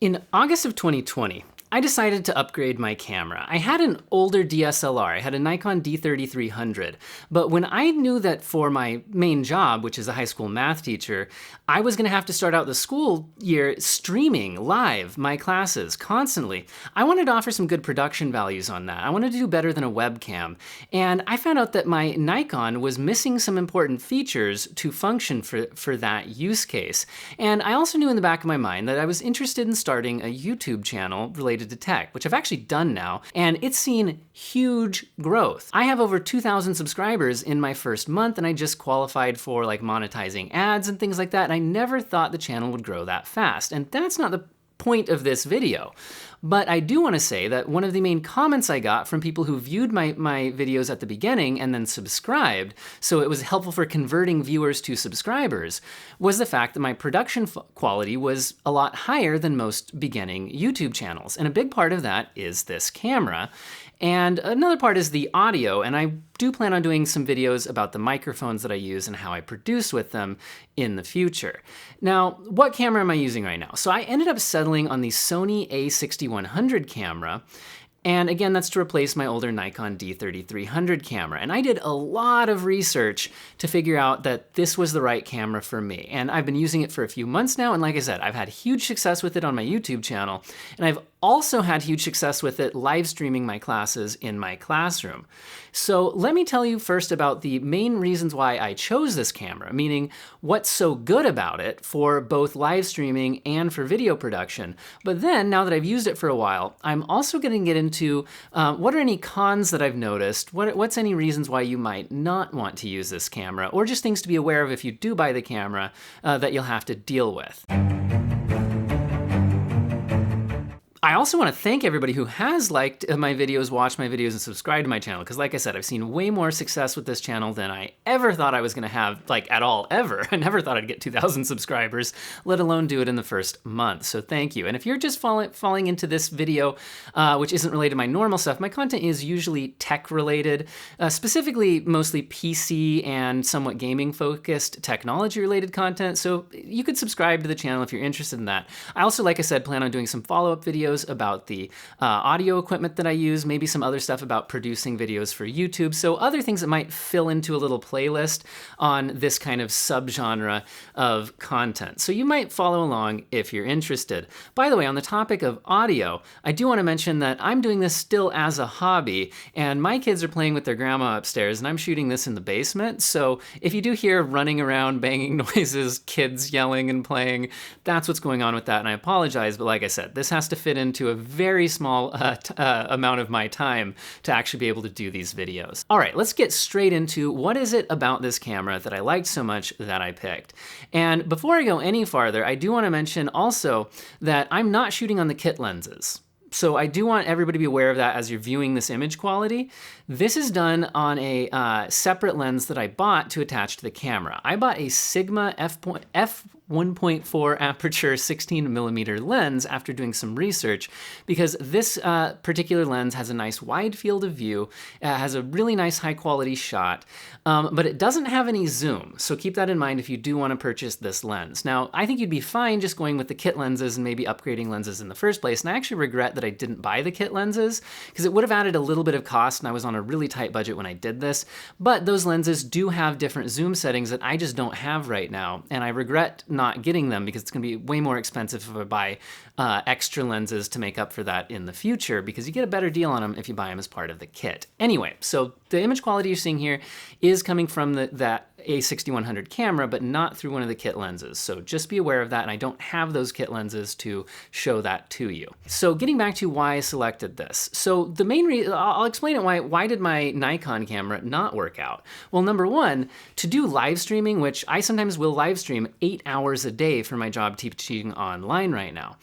In August of 2020, I decided to upgrade my camera. I had an older DSLR, I had a Nikon D3300, but when I knew that for my main job, which is a high school math teacher, I was gonna have to start out the school year streaming live my classes constantly, I wanted to offer some good production values on that. I wanted to do better than a webcam, and I found out that my Nikon was missing some important features to function for that use case. And I also knew in the back of my mind that I was interested in starting a YouTube channel related to tech, which I've actually done now, and it's seen huge growth. I have over 2,000 subscribers in my first month, and I just qualified for like monetizing ads and things like that, and I never thought the channel would grow that fast. And that's not the point of this video. But I do want to say that one of the main comments I got from people who viewed my videos at the beginning and then subscribed, so it was helpful for converting viewers to subscribers, was the fact that my production quality was a lot higher than most beginning YouTube channels. And a big part of that is this camera. And another part is the audio, and I do plan on doing some videos about the microphones that I use and how I produce with them in the future. Now, what camera am I using right now? So I ended up settling on the Sony a6100 camera. And again, that's to replace my older Nikon D3300 camera. And I did a lot of research to figure out that this was the right camera for me. And I've been using it for a few months now. And like I said, I've had huge success with it on my YouTube channel. And I've also had huge success with it live streaming my classes in my classroom. So let me tell you first about the main reasons why I chose this camera, meaning what's so good about it for both live streaming and for video production. But then, now that I've used it for a while, I'm also going to get into what are any cons that I've noticed, what's any reasons why you might not want to use this camera, or just things to be aware of if you do buy the camera that you'll have to deal with. I also want to thank everybody who has liked my videos, watched my videos, and subscribed to my channel, because like I said, I've seen way more success with this channel than I ever thought I was going to have, like at all, ever. I never thought I'd get 2,000 subscribers, let alone do it in the first month, so thank you. And if you're just falling into this video, which isn't related to my normal stuff, my content is usually tech-related, specifically mostly PC and somewhat gaming-focused technology-related content, so you could subscribe to the channel if you're interested in that. I also, like I said, plan on doing some follow-up videos about the audio equipment that I use, maybe some other stuff about producing videos for YouTube, so other things that might fill into a little playlist on this kind of subgenre of content. So you might follow along if you're interested. By the way, on the topic of audio, I do want to mention that I'm doing this still as a hobby, and my kids are playing with their grandma upstairs, and I'm shooting this in the basement, so if you do hear running around, banging noises, kids yelling and playing, that's what's going on with that, and I apologize, but like I said, this has to fit into a very small amount of my time to actually be able to do these videos. All right, let's get straight into what is it about this camera that I liked so much that I picked. And before I go any farther, I do want to mention also that I'm not shooting on the kit lenses. So I do want everybody to be aware of that as you're viewing this image quality. This is done on a separate lens that I bought to attach to the camera. I bought a Sigma f1.4 aperture 16mm lens after doing some research, because this particular lens has a nice wide field of view, has a really nice high quality shot, but it doesn't have any zoom, so keep that in mind if you do want to purchase this lens. Now, I think you'd be fine just going with the kit lenses and maybe upgrading lenses in the first place, and I actually regret that I didn't buy the kit lenses, because it would have added a little bit of cost, and I was on a really tight budget when I did this, but those lenses do have different zoom settings that I just don't have right now, and I regret not getting them because it's going to be way more expensive if I buy extra lenses to make up for that in the future, because you get a better deal on them if you buy them as part of the kit. Anyway, so the image quality you're seeing here is coming from that a6100 camera, but not through one of the kit lenses. So just be aware of that, and I don't have those kit lenses to show that to you. So getting back to why I selected this. So the main reason, I'll explain it why did my Nikon camera not work out? Well, number one, to do live streaming, which I sometimes will live stream 8 hours a day for my job teaching online right now.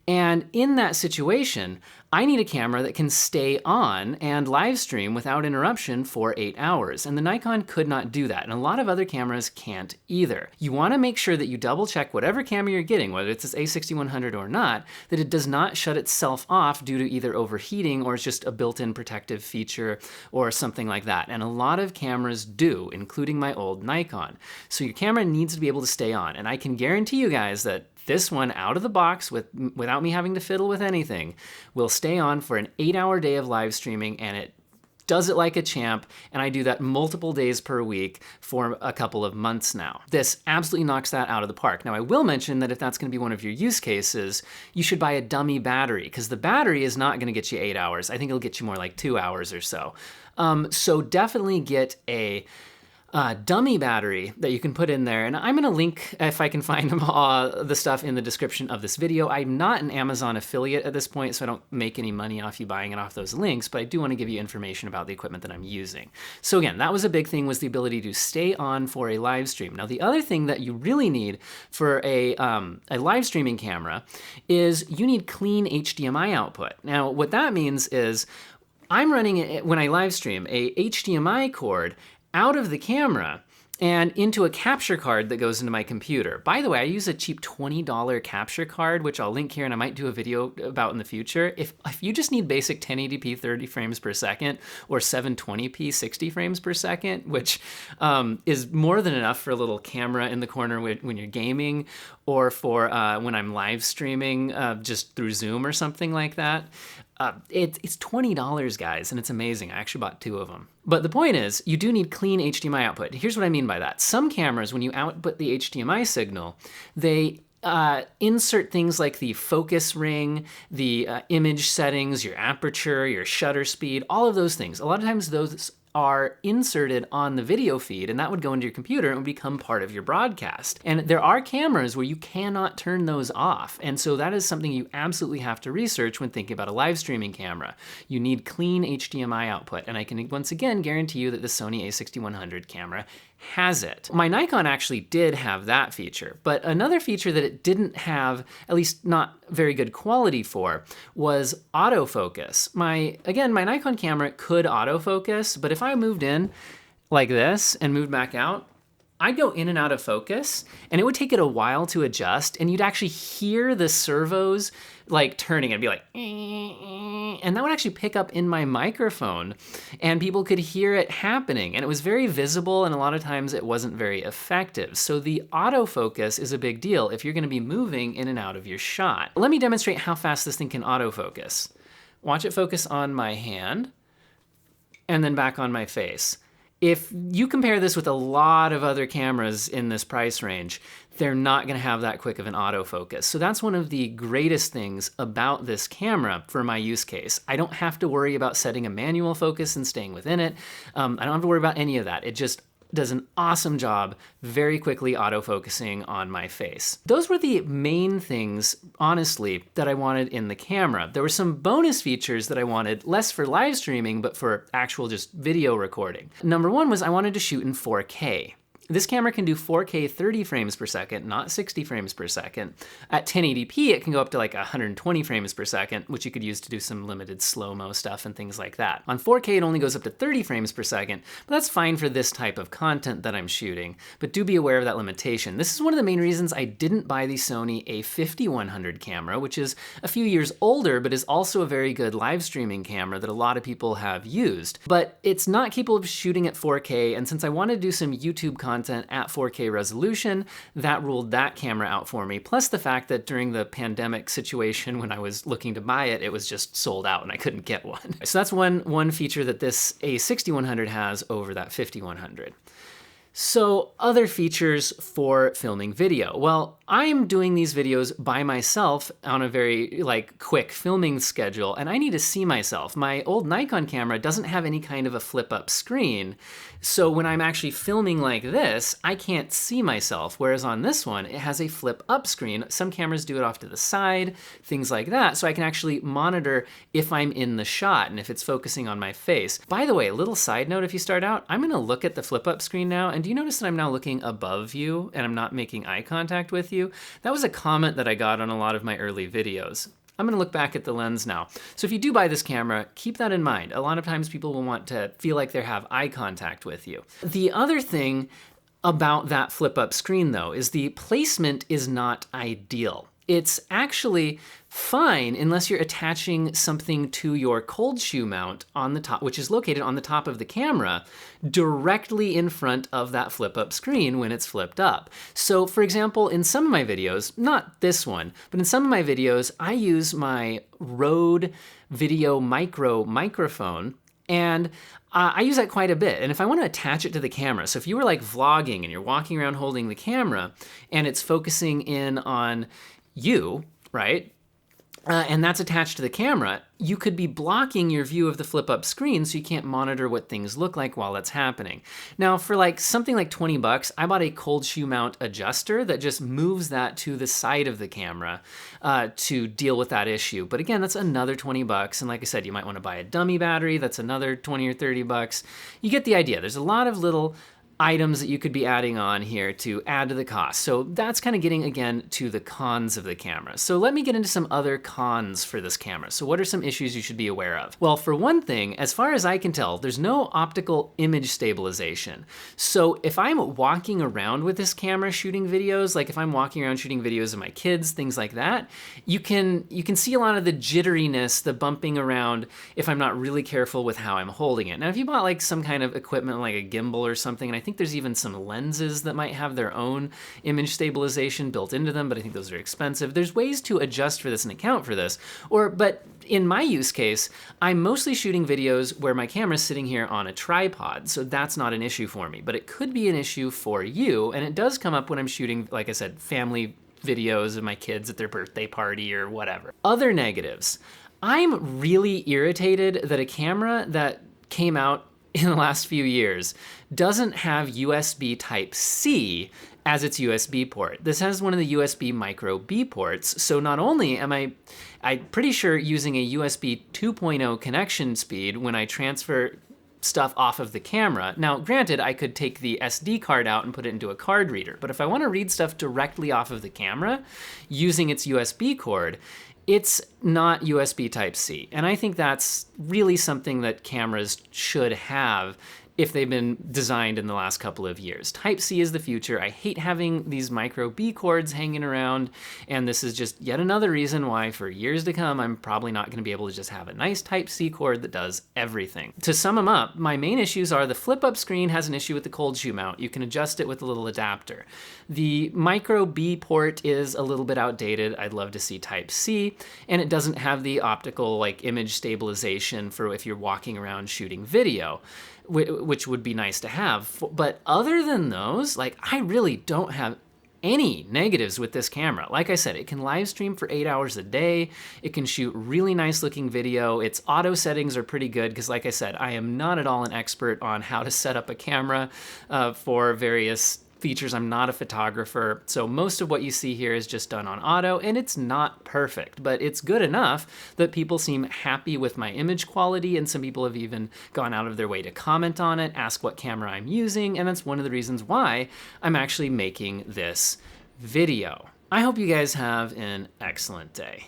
And in that situation, I need a camera that can stay on and live stream without interruption for 8 hours, and the Nikon could not do that, and a lot of other cameras can't either. You want to make sure that you double check whatever camera you're getting, whether it's this a6100 or not, that it does not shut itself off due to either overheating or it's just a built-in protective feature or something like that, and a lot of cameras do, including my old Nikon. So your camera needs to be able to stay on, and I can guarantee you guys that this one out of the box without me having to fiddle with anything will stay on for an 8-hour day of live streaming, and it does it like a champ, and I do that multiple days per week for a couple of months now. This absolutely knocks that out of the park. Now, I will mention that if that's gonna be one of your use cases, you should buy a dummy battery, because the battery is not gonna get you 8 hours. I think it'll get you more like 2 hours or so. So definitely get a dummy battery that you can put in there. And I'm gonna link, if I can find the stuff in the description of this video. I'm not an Amazon affiliate at this point, so I don't make any money off you buying it off those links, but I do wanna give you information about the equipment that I'm using. So again, that was a big thing, was the ability to stay on for a live stream. Now, the other thing that you really need for a live streaming camera is you need clean HDMI output. Now, what that means is I'm running, when I live stream, a HDMI cord out of the camera and into a capture card that goes into my computer. By the way, I use a cheap $20 capture card, which I'll link here and I might do a video about in the future. If you just need basic 1080p 30 frames per second or 720p 60 frames per second, which is more than enough for a little camera in the corner when you're gaming, or for when I'm live streaming just through Zoom or something like that, it's $20, guys, and it's amazing. I actually bought 2 of them. But the point is, you do need clean HDMI output. Here's what I mean by that. Some cameras, when you output the HDMI signal, they insert things like the focus ring, the image settings, your aperture, your shutter speed, all of those things. A lot of times those are inserted on the video feed, and that would go into your computer and would become part of your broadcast. And there are cameras where you cannot turn those off. And so that is something you absolutely have to research when thinking about a live streaming camera. You need clean HDMI output. And I can once again guarantee you that the Sony a6100 camera has it. My Nikon actually did have that feature, but another feature that it didn't have, at least not very good quality for, was autofocus. My Nikon camera could autofocus, but if I moved in like this and moved back out, I'd go in and out of focus, and it would take it a while to adjust, and you'd actually hear the servos like turning. It'd be like, and that would actually pick up in my microphone, and people could hear it happening, and it was very visible, and a lot of times it wasn't very effective. So the autofocus is a big deal if you're gonna be moving in and out of your shot. Let me demonstrate how fast this thing can autofocus. Watch it focus on my hand, and then back on my face. If you compare this with a lot of other cameras in this price range, they're not gonna have that quick of an autofocus. So that's one of the greatest things about this camera for my use case. I don't have to worry about setting a manual focus and staying within it. I don't have to worry about any of that. It just does an awesome job very quickly autofocusing on my face. Those were the main things, honestly, that I wanted in the camera. There were some bonus features that I wanted, less for live streaming, but for actual just video recording. Number one was I wanted to shoot in 4K. This camera can do 4K 30 frames per second, not 60 frames per second. At 1080p, it can go up to like 120 frames per second, which you could use to do some limited slow-mo stuff and things like that. On 4K, it only goes up to 30 frames per second, but that's fine for this type of content that I'm shooting. But do be aware of that limitation. This is one of the main reasons I didn't buy the Sony a6100 camera, which is a few years older, but is also a very good live streaming camera that a lot of people have used. But it's not capable of shooting at 4K, and since I wanted to do some YouTube content at 4K resolution, that ruled that camera out for me. Plus the fact that during the pandemic situation when I was looking to buy it, it was just sold out and I couldn't get one. So that's one feature that this a6100 has over that 5100. So other features for filming video. Well, I'm doing these videos by myself on a very quick filming schedule, and I need to see myself. My old Nikon camera doesn't have any kind of a flip up screen. So when I'm actually filming like this, I can't see myself. Whereas on this one, it has a flip up screen. Some cameras do it off to the side, things like that. So I can actually monitor if I'm in the shot and if it's focusing on my face. By the way, a little side note, if you start out, I'm gonna look at the flip up screen now, and do you notice that I'm now looking above you and I'm not making eye contact with you? That was a comment that I got on a lot of my early videos. I'm gonna look back at the lens now. So if you do buy this camera, keep that in mind. A lot of times people will want to feel like they have eye contact with you. The other thing about that flip up screen though is the placement is not ideal. it's actually fine unless you're attaching something to your cold shoe mount on the top, which is located on the top of the camera, directly in front of that flip up screen when it's flipped up. So for example, in some of my videos, not this one, but in some of my videos, I use my Rode Video Micro microphone, and I use that quite a bit. And if I want to attach it to the camera, so if you were like vlogging and you're walking around holding the camera and it's focusing in on you, right? And that's attached to the camera, you could be blocking your view of the flip up screen so you can't monitor what things look like while that's happening. Now for like something like 20 bucks, I bought a cold shoe mount adjuster that just moves that to the side of the camera to deal with that issue. But again, that's another 20 bucks. And like I said, you might want to buy a dummy battery. That's another 20 or 30 bucks. You get the idea. There's a lot of little items that you could be adding on here to add to the cost. So that's kind of getting, again, to the cons of the camera. So let me get into some other cons for this camera. So what are some issues you should be aware of? Well, for one thing, as far as I can tell, there's no optical image stabilization. So if I'm walking around with this camera shooting videos, like if I'm walking around shooting videos of my kids, things like that, you can see a lot of the jitteriness, the bumping around if I'm not really careful with how I'm holding it. Now, if you bought like some kind of equipment like a gimbal or something, and I think there's even some lenses that might have their own image stabilization built into them, but I think those are expensive. There's ways to adjust for this and account for this. But in my use case, I'm mostly shooting videos where my camera's sitting here on a tripod, so that's not an issue for me. But it could be an issue for you, and it does come up when I'm shooting, like I said, family videos of my kids at their birthday party or whatever. Other negatives. I'm really irritated that a camera that came out in the last few years doesn't have USB Type-C as its USB port. This has one of the USB micro B ports, so not only am I'm pretty sure using a USB 2.0 connection speed when I transfer stuff off of the camera. Now, granted, I could take the SD card out and put it into a card reader, but if I want to read stuff directly off of the camera using its USB cord, it's not USB Type-C. And I think that's really something that cameras should have if they've been designed in the last couple of years. Type-C is the future. I hate having these micro B cords hanging around, and this is just yet another reason why for years to come, I'm probably not gonna be able to just have a nice Type-C cord that does everything. To sum them up, my main issues are the flip-up screen has an issue with the cold shoe mount. You can adjust it with a little adapter. The micro B port is a little bit outdated. I'd love to see Type-C, and it doesn't have the optical like image stabilization for if you're walking around shooting video, which would be nice to have. But other than those, like, I really don't have any negatives with this camera. Like I said, it can live stream for 8 hours a day. It can shoot really nice looking video. Its auto settings are pretty good because, like I said, I am not at all an expert on how to set up a camera for various features. I'm not a photographer, so most of what you see here is just done on auto, and it's not perfect, but it's good enough that people seem happy with my image quality, and some people have even gone out of their way to comment on it, ask what camera I'm using, and that's one of the reasons why I'm actually making this video. I hope you guys have an excellent day.